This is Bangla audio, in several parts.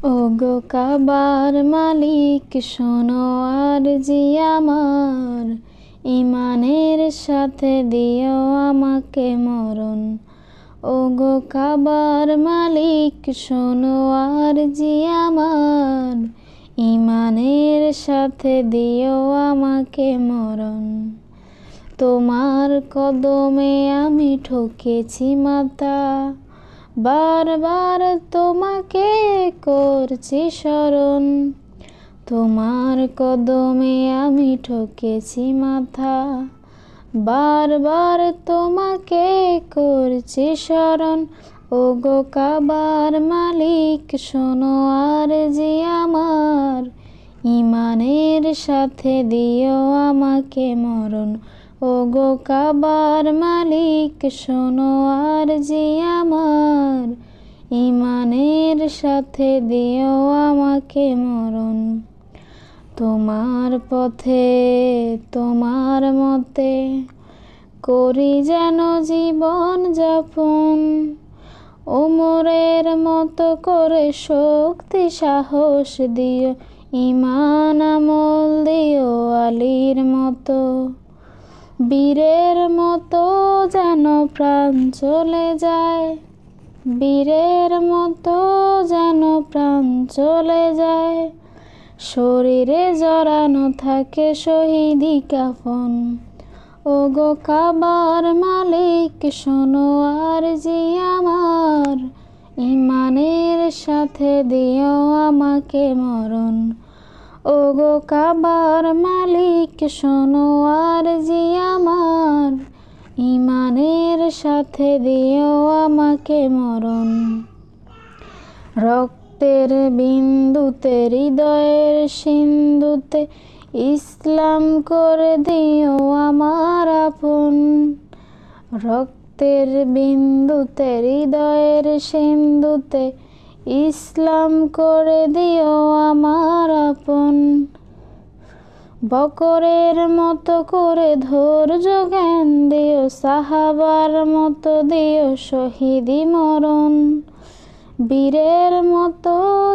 ওগো কাবার মালিক শোনো আরজি আমার, ইমানের সাথে দিও আমাকে মরণ। ওগো কাবার মালিক শোনো আরজি আমার, ইমানের সাথে দিও আমাকে মরণ। তোমার কদমে আমি ঠকেছি মাথা, বারবার তোমাকে করছি স্মরণ। তোমার কদমে আমি ঠকেছি মাথা, বারবার তোমাকে করছি স্মরণ। ওগো কাবার মালিক শোনো আরজি আমার, ইমানের সাথে দিও আমাকে মরণ। ওগো কাবার মালিক শোনো আরজি আমার, ইমানের সাথে দিও আমাকে মরণ। তোমার পথে তোমার মতে করি যেন জীবন যাপন, ওমরের মতো করে শক্তি সাহস দিও, ইমান আমল দিও আলীর মতো। বীরের মতো যেন প্রাণ চলে যায়, বীরের মতো যেন প্রাণ চলে যায়, শরীরে জড়ানো থাকে শহীদি কাফন। ওগো কাবার মালিক শোনো আরজি আমার, ইমানের সাথে দিও আমাকে মরণ। ওগো কাবার মালিক শোনো আরজি আমার, ইমানের সাথে দিও আমাকে মরণ। রক্তের বিন্দুতে হৃদয়ের সিন্ধুতে ইসলাম করে দিও আমার আপন। রক্তের বিন্দুতে হৃদয়ের সিন্ধুতে ইসলাম করে দিও আমার আপন। বকরের মতো করে ধৈর্য জ্ঞান দিও, সাহাবার মতো দিও শহীদি মরণ। বীরের মতো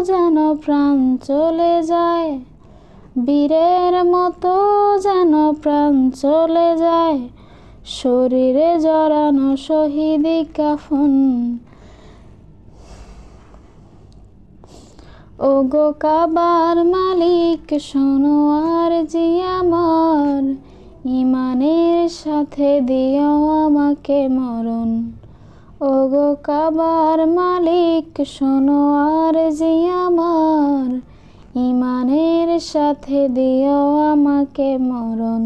যেন প্রাণ চলে যায়, বীরের মতো যেন প্রাণ চলে যায়, শরীরে জড়ানো শহীদি কাফন। ওগো কাবার মালিক শোনো আরজি আমার, ইমানের সাথে দিও আমাকে মরণ। ওগো কাবার মালিক শোনো আরজি আমার, ইমানের সাথে দিও আমাকে মরণ।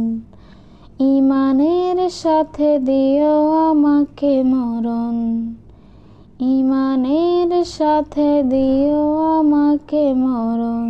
ইমানের সাথে দিও আমাকে মরণ, ইমানের সাথে দিও আমাকে মরণ।